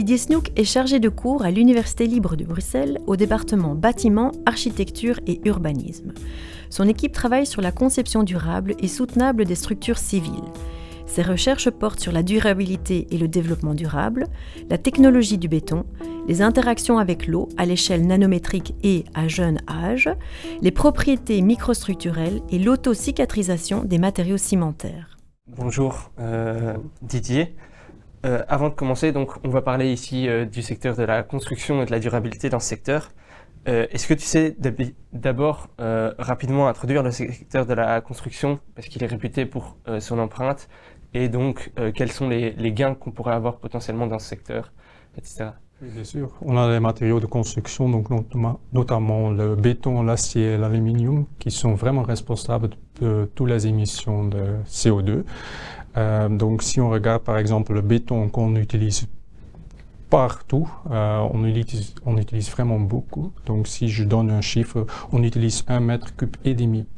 Didier Snoek est chargé de cours à l'Université libre de Bruxelles au département bâtiment, architecture et urbanisme. Son équipe travaille sur la conception durable et soutenable des structures civiles. Ses recherches portent sur la durabilité et le développement durable, la technologie du béton, les interactions avec l'eau à l'échelle nanométrique et à jeune âge, les propriétés microstructurelles et l'autocicatrisation des matériaux cimentaires. Bonjour Didier. Avant de commencer, donc, on va parler ici du secteur de la construction et de la durabilité dans ce secteur. Est-ce que tu sais d'abord rapidement introduire le secteur de la construction, parce qu'il est réputé pour son empreinte, et donc quels sont les gains qu'on pourrait avoir potentiellement dans ce secteur, etc. Oui, bien sûr. On a les matériaux de construction, donc notamment le béton, l'acier et l'aluminium, qui sont vraiment responsables de toutes les émissions de CO2. Donc si on regarde par exemple le béton qu'on utilise partout, on utilise vraiment beaucoup. Donc si je donne un chiffre, on utilise 1,5 mètre cube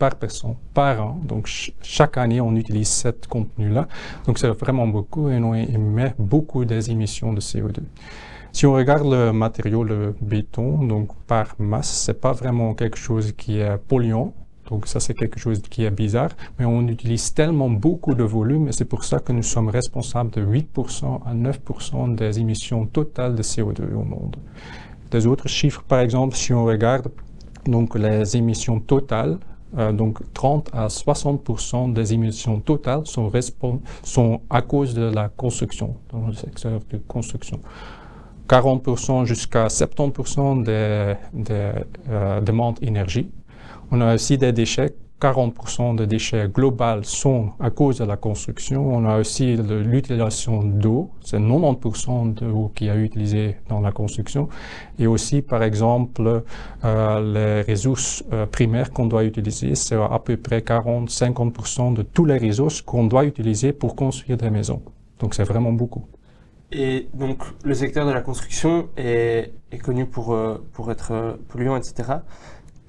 par personne par an. Donc chaque année, on utilise cet contenu-là. Donc c'est vraiment beaucoup et on émet beaucoup des émissions de CO2. Si on regarde le matériau, le béton, donc par masse, c'est pas vraiment quelque chose qui est polluant. Donc ça, c'est quelque chose qui est bizarre, mais on utilise tellement beaucoup de volume et c'est pour ça que nous sommes responsables de 8% à 9% des émissions totales de CO2 au monde. Des autres chiffres, par exemple, si on regarde donc les émissions totales, donc 30 à 60% des émissions totales sont à cause de la construction, dans le secteur de construction. 40% jusqu'à 70% des demandes énergie. On a aussi des déchets, 40% des déchets globaux sont à cause de la construction. On a aussi l'utilisation d'eau, c'est 90% d'eau qui est utilisée dans la construction. Et aussi, par exemple, les ressources primaires qu'on doit utiliser, c'est à peu près 40-50% de tous les ressources qu'on doit utiliser pour construire des maisons. Donc c'est vraiment beaucoup. Et donc le secteur de la construction est connu pour être polluant, etc.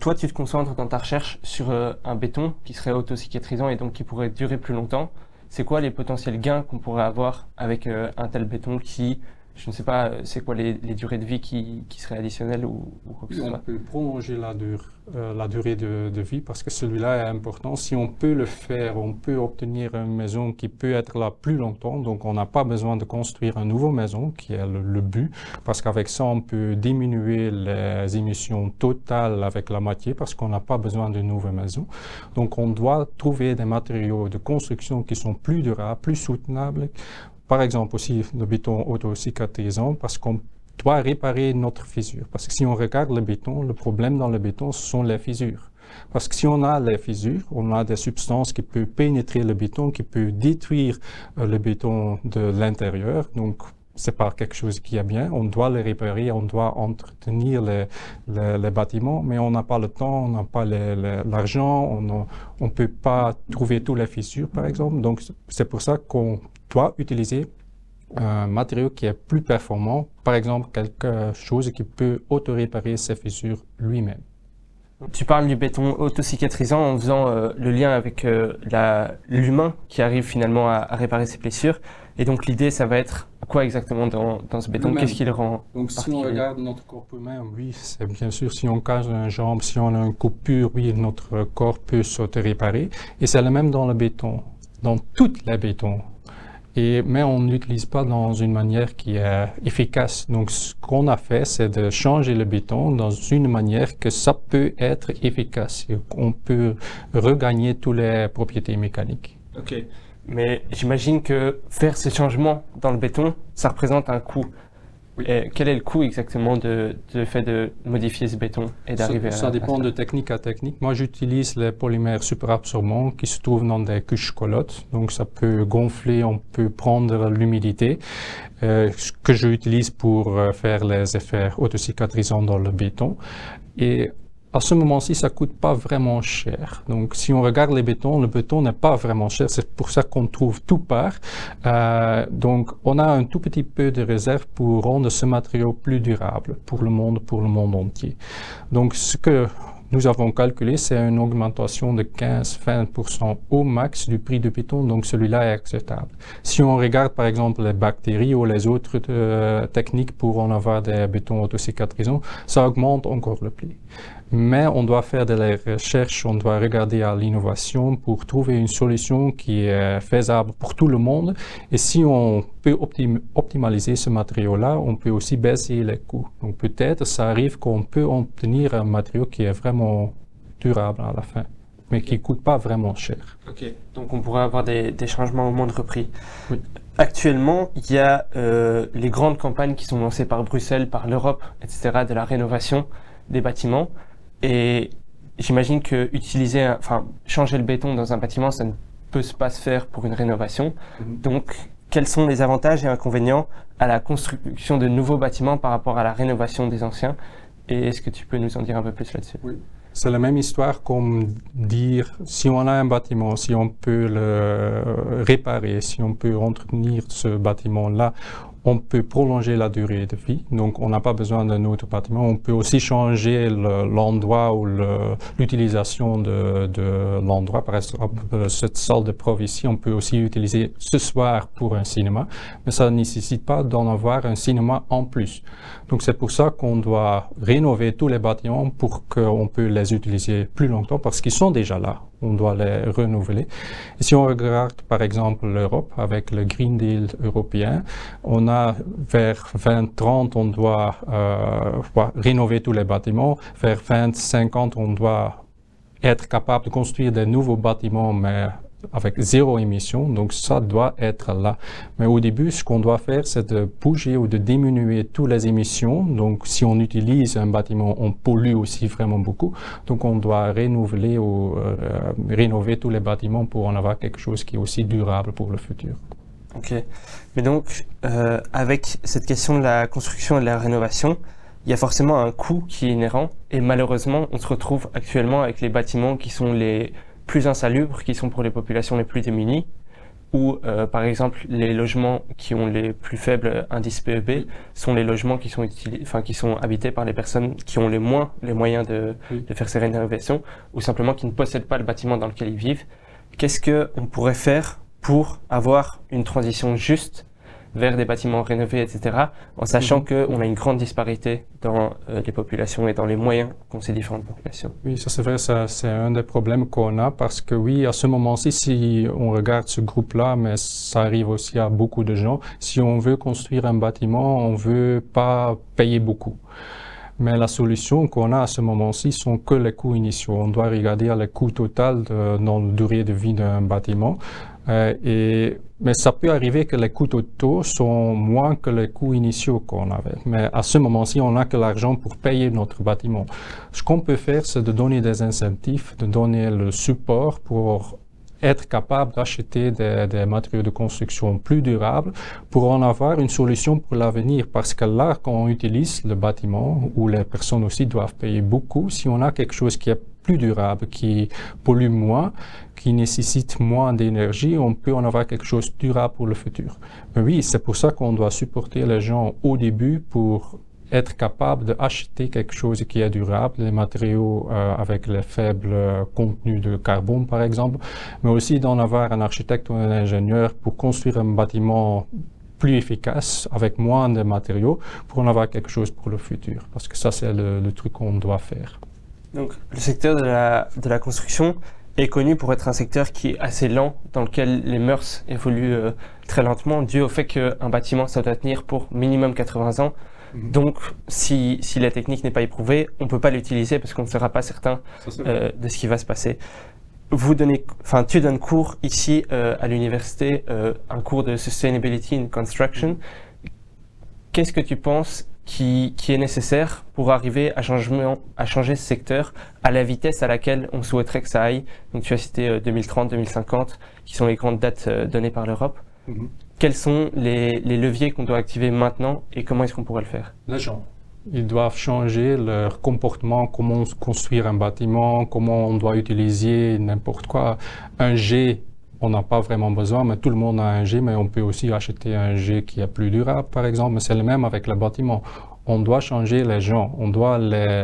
Toi, tu te concentres dans ta recherche sur un béton qui serait autocicatrisant et donc qui pourrait durer plus longtemps. C'est quoi les potentiels gains qu'on pourrait avoir avec un tel béton qui, je ne sais pas, c'est quoi les durées de vie qui seraient additionnelles ou quoi que ce soit? On peut prolonger la durée de vie parce que celui-là est important. Si on peut le faire, on peut obtenir une maison qui peut être là plus longtemps. Donc, on n'a pas besoin de construire une nouvelle maison, qui est le but, parce qu'avec ça, on peut diminuer les émissions totales avec la moitié parce qu'on n'a pas besoin de nouvelles maisons. Donc, on doit trouver des matériaux de construction qui sont plus durables, plus soutenables. Par exemple aussi le béton autocicatrisant parce qu'on doit réparer notre fissure. Parce que si on regarde le béton, le problème dans le béton, ce sont les fissures. Parce que si on a les fissures, on a des substances qui peuvent pénétrer le béton, qui peuvent détruire le béton de l'intérieur. Donc, c'est pas quelque chose qui est bien. On doit les réparer, on doit entretenir les bâtiments, mais on n'a pas le temps, on n'a pas l'argent, on ne peut pas trouver toutes les fissures, par exemple. Donc, c'est pour ça qu'on doit utiliser un matériau qui est plus performant, par exemple quelque chose qui peut auto-réparer ses fissures lui-même. Tu parles du béton autocicatrisant en faisant le lien avec l'humain qui arrive finalement à réparer ses blessures. Et donc l'idée, ça va être quoi exactement dans ce béton? Qu'est-ce qui le rend Donc si on regarde notre corps humain, oui, c'est bien sûr, si on casse une jambe, si on a une coupure, oui, notre corps peut s'auto-réparer. Et c'est le même dans le béton, dans tous les bétons. Mais on n'utilise pas dans une manière qui est efficace. Donc, ce qu'on a fait, c'est de changer le béton dans une manière que ça peut être efficace. Et on peut regagner toutes les propriétés mécaniques. Ok, mais j'imagine que faire ces changements dans le béton, ça représente un coût. Oui. Et quel est le coût exactement de fait de modifier ce béton et d'arriver à... Ça dépend de technique à technique. Moi, j'utilise les polymères superabsorbants qui se trouvent dans des couches collotes. Donc, ça peut gonfler, on peut prendre l'humidité. Ce que j'utilise pour faire les effets autocicatrisants dans le béton. Et à ce moment-ci, ça coûte pas vraiment cher. Donc, si on regarde les bétons, le béton n'est pas vraiment cher. C'est pour ça qu'on trouve tout part. Donc, on a un tout petit peu de réserve pour rendre ce matériau plus durable pour le monde entier. Donc, ce que nous avons calculé, c'est une augmentation de 15-20% au max du prix du béton, donc celui-là est acceptable. Si on regarde par exemple les bactéries ou les autres techniques pour en avoir des bétons autocicatrisants, ça augmente encore le prix. Mais on doit faire de la recherche, on doit regarder à l'innovation pour trouver une solution qui est faisable pour tout le monde. Et si on peut optimaliser ce matériau-là, on peut aussi baisser les coûts. Donc peut-être ça arrive qu'on peut obtenir un matériau qui est vraiment durable à la fin, mais qui ne coûte pas vraiment cher. Ok, donc on pourrait avoir des changements au moindre prix. Oui. Actuellement, il y a les grandes campagnes qui sont lancées par Bruxelles, par l'Europe, etc., de la rénovation des bâtiments. Et j'imagine que changer le béton dans un bâtiment, ça ne peut pas se faire pour une rénovation. Donc, quels sont les avantages et inconvénients à la construction de nouveaux bâtiments par rapport à la rénovation des anciens? Et est-ce que tu peux nous en dire un peu plus là-dessus? Oui. C'est la même histoire comme dire, si on a un bâtiment, si on peut le réparer, si on peut entretenir ce bâtiment-là, on peut prolonger la durée de vie. Donc, on n'a pas besoin d'un autre bâtiment. On peut aussi changer l'endroit ou l'utilisation de l'endroit. Par exemple, cette salle de prof ici, on peut aussi l'utiliser ce soir pour un cinéma, mais ça ne nécessite pas d'en avoir un cinéma en plus. Donc, c'est pour ça qu'on doit rénover tous les bâtiments pour qu'on puisse les utiliser plus longtemps parce qu'ils sont déjà là. On doit les renouveler. Et si on regarde par exemple l'Europe avec le Green Deal européen, on a vers 2030, on doit rénover tous les bâtiments. Vers 2050, on doit être capable de construire des nouveaux bâtiments, mais avec zéro émission, donc ça doit être là. Mais au début, ce qu'on doit faire, c'est de bouger ou de diminuer toutes les émissions. Donc, si on utilise un bâtiment, on pollue aussi vraiment beaucoup. Donc, on doit renouveler ou rénover tous les bâtiments pour en avoir quelque chose qui est aussi durable pour le futur. Ok. Mais donc, avec cette question de la construction et de la rénovation, il y a forcément un coût qui est inhérent. Et malheureusement, on se retrouve actuellement avec les bâtiments qui sont les plus insalubres, qui sont pour les populations les plus démunies, ou par exemple les logements qui ont les plus faibles indices PEB sont les logements qui sont habités par les personnes qui ont les moyens de faire ces rénovations, ou simplement qui ne possèdent pas le bâtiment dans lequel ils vivent. Qu'est-ce qu'on pourrait faire pour avoir une transition juste vers des bâtiments rénovés, etc., en sachant qu'on a une grande disparité dans les populations et dans les moyens qu'ont ces différentes populations? Oui, ça c'est vrai, c'est un des problèmes qu'on a parce que oui, à ce moment-ci, si on regarde ce groupe-là, mais ça arrive aussi à beaucoup de gens, si on veut construire un bâtiment, on veut pas payer beaucoup. Mais la solution qu'on a à ce moment-ci sont que les coûts initiaux. On doit regarder le coût total dans la durée de vie d'un bâtiment. Mais ça peut arriver que les coûts totaux sont moins que les coûts initiaux qu'on avait. Mais à ce moment-ci, on n'a que l'argent pour payer notre bâtiment. Ce qu'on peut faire, c'est de donner des incentives, de donner le support pour être capable d'acheter des matériaux de construction plus durables pour en avoir une solution pour l'avenir. Parce que là, quand on utilise le bâtiment, où les personnes aussi doivent payer beaucoup, si on a quelque chose qui est plus durable, qui pollue moins, qui nécessite moins d'énergie, on peut en avoir quelque chose de durable pour le futur. Mais oui, c'est pour ça qu'on doit supporter les gens au début pour être capable d'acheter quelque chose qui est durable, les matériaux avec les faibles contenus de carbone par exemple, mais aussi d'en avoir un architecte ou un ingénieur pour construire un bâtiment plus efficace, avec moins de matériaux, pour en avoir quelque chose pour le futur. Parce que ça, c'est le truc qu'on doit faire. Donc, le secteur de la construction est connu pour être un secteur qui est assez lent, dans lequel les mœurs évoluent très lentement, dû au fait qu'un bâtiment, ça doit tenir pour minimum 80 ans. Donc, si la technique n'est pas éprouvée, on ne peut pas l'utiliser parce qu'on ne sera pas certain de ce qui va se passer. Tu donnes cours ici à l'université, un cours de Sustainability in Construction. Qu'est-ce que tu penses qui est nécessaire pour arriver à changer ce secteur à la vitesse à laquelle on souhaiterait que ça aille? Donc, tu as cité 2030, 2050, qui sont les grandes dates données par l'Europe. Quels sont les leviers qu'on doit activer maintenant et comment est-ce qu'on pourrait le faire? Les gens. Ils doivent changer leur comportement, comment construire un bâtiment, comment on doit utiliser n'importe quoi. Un jet, on n'a pas vraiment besoin, mais tout le monde a un jet, mais on peut aussi acheter un jet qui est plus durable, par exemple. Mais c'est le même avec le bâtiment. on doit changer les gens, on doit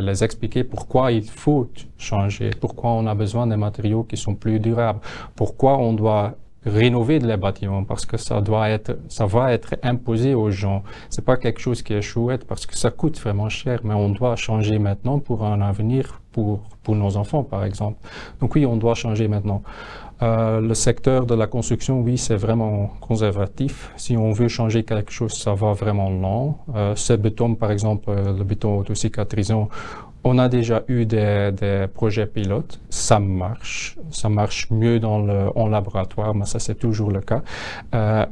les expliquer pourquoi il faut changer, pourquoi on a besoin des matériaux qui sont plus durables, pourquoi on doit rénover les bâtiments, parce que ça va être imposé aux gens. C'est pas quelque chose qui est chouette parce que ça coûte vraiment cher, mais on doit changer maintenant pour un avenir pour nos enfants, par exemple. Donc oui, on doit changer maintenant. Le secteur de la construction, oui, c'est vraiment conservatif. Si on veut changer quelque chose, ça va vraiment lent. Ce béton, par exemple, le béton autocicatrisant, on a déjà eu des projets pilotes, ça marche mieux en laboratoire, mais ça c'est toujours le cas.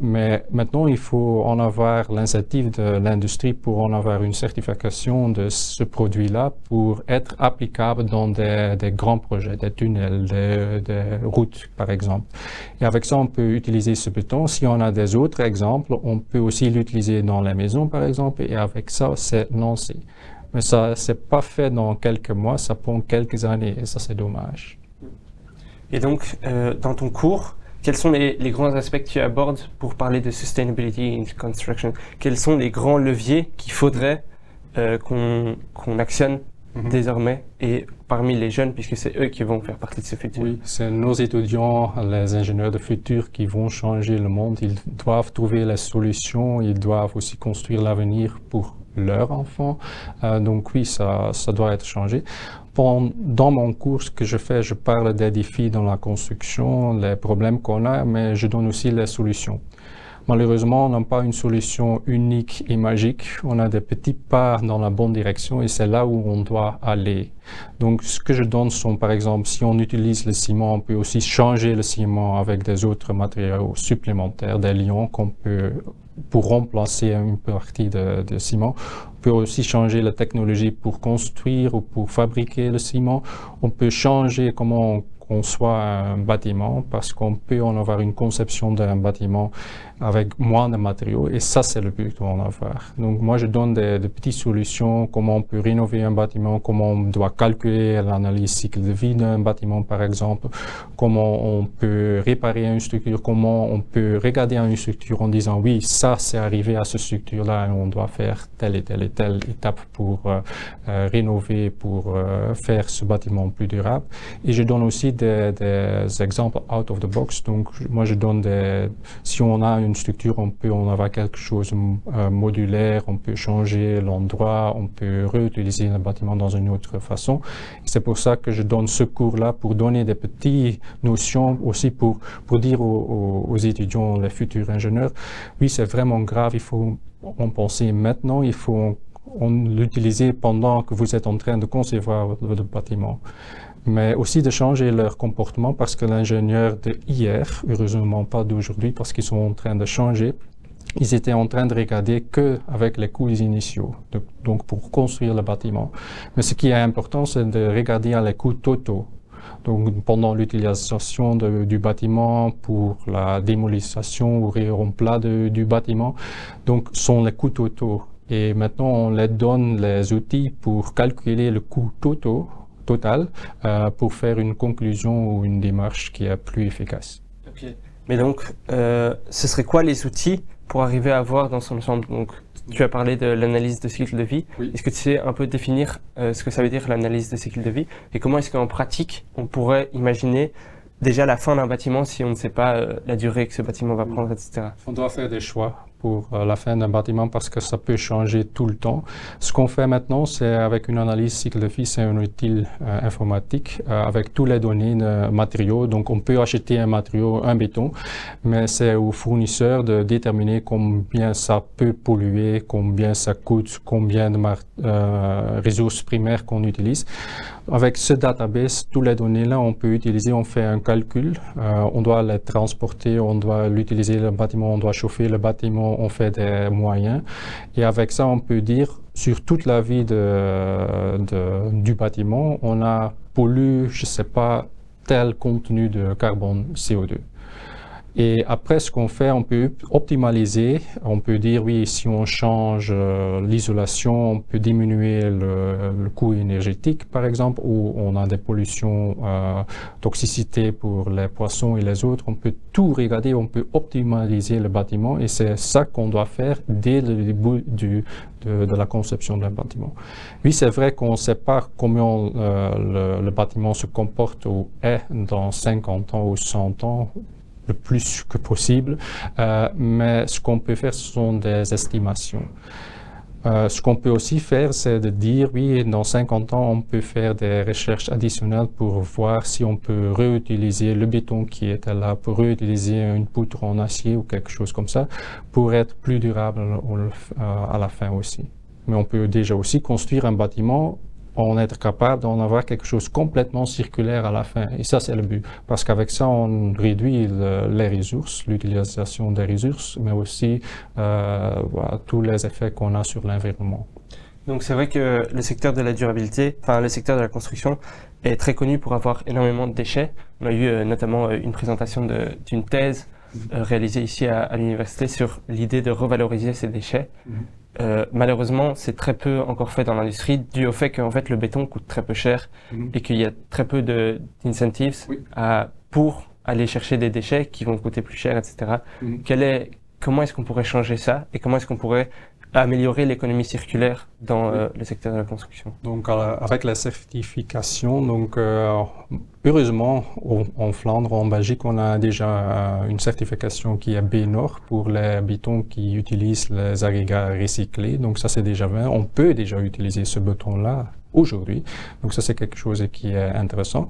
Mais maintenant, il faut en avoir l'initiative de l'industrie pour en avoir une certification de ce produit-là pour être applicable dans des grands projets, des tunnels, des routes par exemple. Et avec ça, on peut utiliser ce béton. Si on a des autres exemples, on peut aussi l'utiliser dans les maisons par exemple, et avec ça, c'est lancé. Mais ça, c'est pas fait dans quelques mois, ça prend quelques années et ça, c'est dommage. Et donc, dans ton cours, quels sont les grands aspects que tu abordes pour parler de sustainability in construction? Quels sont les grands leviers qu'il faudrait qu'on actionne désormais et parmi les jeunes, puisque c'est eux qui vont faire partie de ce futur? Oui, c'est nos étudiants, les ingénieurs de futur qui vont changer le monde. Ils doivent trouver la solution, ils doivent aussi construire l'avenir pour leurs enfants. Donc oui, ça doit être changé. Dans mon cours, ce que je fais, je parle des défis dans la construction, les problèmes qu'on a, mais je donne aussi les solutions. Malheureusement, on n'a pas une solution unique et magique. On a des petits pas dans la bonne direction et c'est là où on doit aller. Donc, ce que je donne sont, par exemple, si on utilise le ciment, on peut aussi changer le ciment avec des autres matériaux supplémentaires, des liants qu'on peut pour remplacer une partie de ciment. On peut aussi changer la technologie pour construire ou pour fabriquer le ciment. On peut changer comment on conçoit un bâtiment parce qu'on peut en avoir une conception d'un bâtiment avec moins de matériaux et ça c'est le but d'en avoir. Donc moi je donne des petites solutions, comment on peut rénover un bâtiment, comment on doit calculer l'analyse cycle de vie d'un bâtiment par exemple, comment on peut réparer une structure, comment on peut regarder une structure en disant oui ça c'est arrivé à cette structure là et on doit faire telle et telle et telle étape pour rénover, pour faire ce bâtiment plus durable. Et je donne aussi des exemples out of the box. Donc moi je donne si on a une structure, on peut en avoir quelque chose modulaire, on peut changer l'endroit, on peut réutiliser le bâtiment dans une autre façon. C'est pour ça que je donne ce cours-là, pour donner des petites notions aussi pour dire aux étudiants, les futurs ingénieurs, oui c'est vraiment grave, il faut en penser maintenant, il faut l'utiliser pendant que vous êtes en train de concevoir le bâtiment. Mais aussi de changer leur comportement parce que l'ingénieur de hier, heureusement pas d'aujourd'hui parce qu'ils sont en train de changer, ils étaient en train de regarder que avec les coûts initiaux, donc pour construire le bâtiment. Mais ce qui est important, c'est de regarder les coûts totaux. Donc pendant l'utilisation du bâtiment pour la démolition ou remplacement du bâtiment, donc sont les coûts totaux. Et maintenant on les donne les outils pour calculer le coût total pour faire une conclusion ou une démarche qui est plus efficace. Ok. Mais donc, ce serait quoi les outils pour arriver à voir dans son ensemble? Donc, tu as parlé de l'analyse de cycle de vie. Oui. Est-ce que tu sais un peu définir ce que ça veut dire l'analyse de cycle de vie et comment est-ce qu'en pratique, on pourrait imaginer déjà la fin d'un bâtiment si on ne sait pas la durée que ce bâtiment va prendre, etc. On doit faire des choix pour la fin d'un bâtiment parce que ça peut changer tout le temps. Ce qu'on fait maintenant, c'est avec une analyse cycle de vie, c'est un outil informatique avec toutes les données de matériaux. Donc, on peut acheter un matériau, un béton, mais c'est au fournisseur de déterminer combien ça peut polluer, combien ça coûte, combien de ressources primaires qu'on utilise. Avec ce database, toutes les données-là, on peut utiliser, on fait un calcul, on doit les transporter, on doit l'utiliser le bâtiment, on doit chauffer le bâtiment, on fait des moyens. Et avec ça, on peut dire, sur toute la vie du bâtiment, on a pollué, je ne sais pas, tel contenu de carbone CO2. Et après, ce qu'on fait, on peut optimaliser. On peut dire, oui, si on change l'isolation, on peut diminuer le coût énergétique, par exemple, ou on a des pollutions, toxicité pour les poissons et les autres. On peut tout regarder, on peut optimaliser le bâtiment et c'est ça qu'on doit faire dès le début de la conception d'un bâtiment. Oui, c'est vrai qu'on ne sait pas comment le bâtiment se comporte ou est dans 50 ans ou 100 ans, le plus que possible, mais ce qu'on peut faire, ce sont des estimations. Ce qu'on peut aussi faire, c'est de dire, oui, dans 50 ans, on peut faire des recherches additionnelles pour voir si on peut réutiliser le béton qui était là, pour réutiliser une poutre en acier ou quelque chose comme ça, pour être plus durable à la fin aussi. Mais on peut déjà aussi construire un bâtiment en être capable d'en avoir quelque chose complètement circulaire à la fin. Et ça, c'est le but. Parce qu'avec ça, on réduit les ressources, l'utilisation des ressources, mais aussi voilà, tous les effets qu'on a sur l'environnement. Donc c'est vrai que le secteur de la durabilité, enfin le secteur de la construction est très connu pour avoir énormément de déchets. On a eu notamment une présentation d'une thèse réalisée ici à l'université sur l'idée de revaloriser ces déchets. Malheureusement, c'est très peu encore fait dans l'industrie, dû au fait qu'en fait le béton coûte très peu cher et qu'il y a très peu d'incentives pour aller chercher des déchets qui vont coûter plus cher, etc. Comment est-ce qu'on pourrait changer ça et comment est-ce qu'on pourrait améliorer l'économie circulaire dans le secteur de la construction? Donc, avec la certification, donc heureusement, en Flandre, en Belgique, on a déjà une certification qui est B-Nord pour les bétons qui utilisent les agrégats recyclés. Donc, ça, c'est déjà bien. On peut déjà utiliser ce béton-là aujourd'hui. Donc, ça, c'est quelque chose qui est intéressant.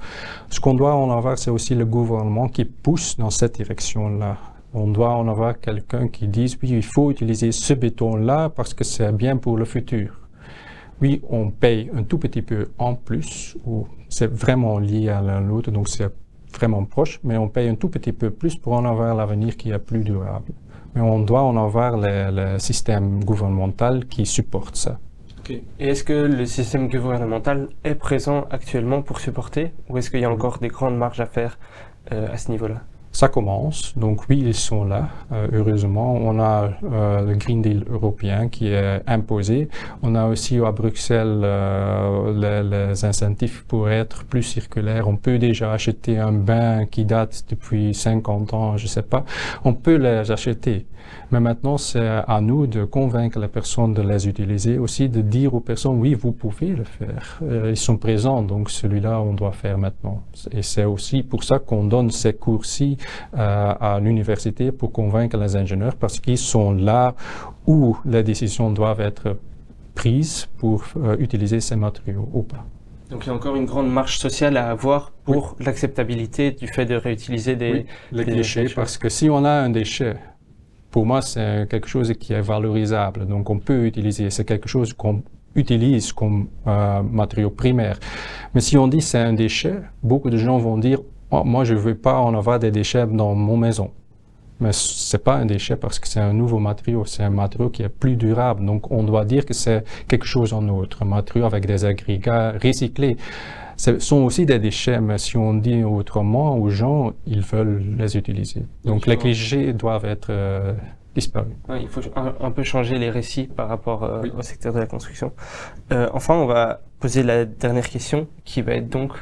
Ce qu'on doit en avoir, c'est aussi le gouvernement qui pousse dans cette direction-là. On doit en avoir quelqu'un qui dise, oui, il faut utiliser ce béton-là parce que c'est bien pour le futur. Oui, on paye un tout petit peu en plus, ou c'est vraiment lié à l'un l'autre, donc c'est vraiment proche, mais on paye un tout petit peu plus pour en avoir l'avenir qui est plus durable. Mais on doit en avoir le système gouvernemental qui supporte ça. Okay. Et est-ce que le système gouvernemental est présent actuellement pour supporter, ou est-ce qu'il y a encore des grandes marges à faire à ce niveau-là? Ça commence, donc oui, ils sont là, heureusement. On a le Green Deal européen qui est imposé. On a aussi à Bruxelles les incentives pour être plus circulaire. On peut déjà acheter un bain qui date depuis 50 ans, je sais pas. On peut les acheter. Mais maintenant, c'est à nous de convaincre les personnes de les utiliser, aussi de dire aux personnes, oui, vous pouvez le faire. Ils sont présents, donc celui-là, on doit faire maintenant. Et c'est aussi pour ça qu'on donne ces cours-ci à l'université pour convaincre les ingénieurs, parce qu'ils sont là où les décisions doivent être prises pour utiliser ces matériaux ou pas. Donc il y a encore une grande marche sociale à avoir pour l'acceptabilité du fait de réutiliser des déchets. Parce que si on a un déchet, pour moi, c'est quelque chose qui est valorisable. Donc, on peut utiliser. C'est quelque chose qu'on utilise comme matériau primaire. Mais si on dit c'est un déchet, beaucoup de gens vont dire oh, moi, je ne veux pas en avoir des déchets dans mon maison. Mais ce n'est pas un déchet parce que c'est un nouveau matériau. C'est un matériau qui est plus durable. Donc, on doit dire que c'est quelque chose en autre. Un matériau avec des agrégats recyclés. Ce sont aussi des déchets, mais si on dit autrement aux gens, ils veulent les utiliser. Donc les clichés doivent être disparus. Il faut un peu changer les récits par rapport au secteur de la construction. Enfin, on va poser la dernière question qui va être donc,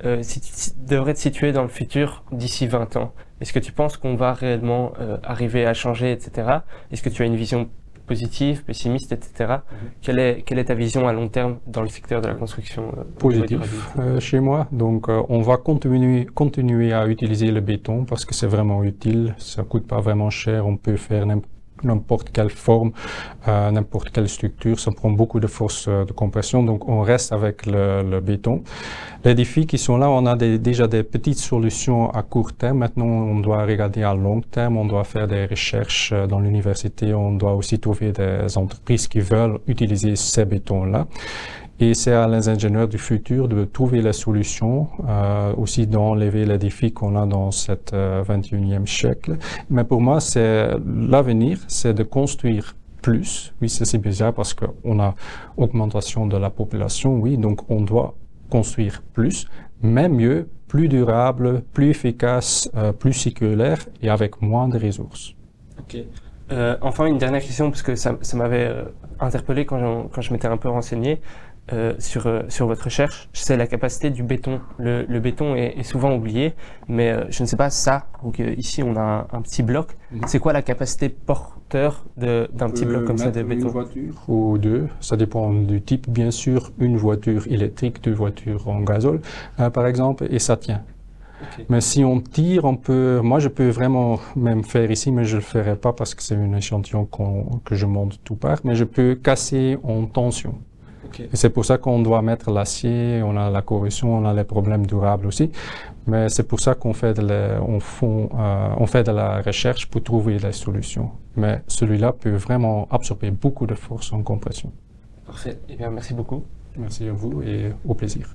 devrait être située dans le futur d'ici 20 ans. Est-ce que tu penses qu'on va réellement arriver à changer, etc. Est-ce que tu as une vision positive, pessimiste, etc. Quelle est ta vision à long terme dans le secteur de la construction Positif chez moi. Donc, on va continuer à utiliser le béton parce que c'est vraiment utile. Ça coûte pas vraiment cher. On peut faire n'importe quelle forme, n'importe quelle structure. Ça prend beaucoup de force de compression. Donc, on reste avec le béton. Les défis qui sont là, on a déjà des petites solutions à court terme. Maintenant, on doit regarder à long terme. On doit faire des recherches dans l'université. On doit aussi trouver des entreprises qui veulent utiliser ces bétons-là. Et c'est à les ingénieurs du futur de trouver les solutions, aussi d'enlever les défis qu'on a dans cet 21e siècle. Mais pour moi, c'est l'avenir, c'est de construire plus. Oui, c'est bizarre parce qu'on a augmentation de la population, oui, donc on doit construire plus, mais mieux, plus durable, plus efficace, plus séculaire et avec moins de ressources. Ok. Enfin, une dernière question, parce que ça m'avait interpellé quand je m'étais un peu renseigné sur votre recherche. C'est la capacité du béton. Le béton est souvent oublié, mais je ne sais pas ça. Donc ici, on a un petit bloc. C'est quoi la capacité porteur d'un petit bloc comme ça de béton? Une voiture ou deux, ça dépend du type, bien sûr. Une voiture électrique, deux voitures en gazole, par exemple, et ça tient. Okay. Mais si on tire, moi je peux vraiment même faire ici, mais je le ferai pas parce que c'est une échantillon que je monte tout part, mais je peux casser en tension. Okay. Et c'est pour ça qu'on doit mettre l'acier, on a la corrosion, on a les problèmes durables aussi. Mais c'est pour ça qu'on fait on fait de la recherche pour trouver des solutions. Mais celui-là peut vraiment absorber beaucoup de force en compression. Parfait. Eh bien, merci beaucoup. Merci à vous et au plaisir.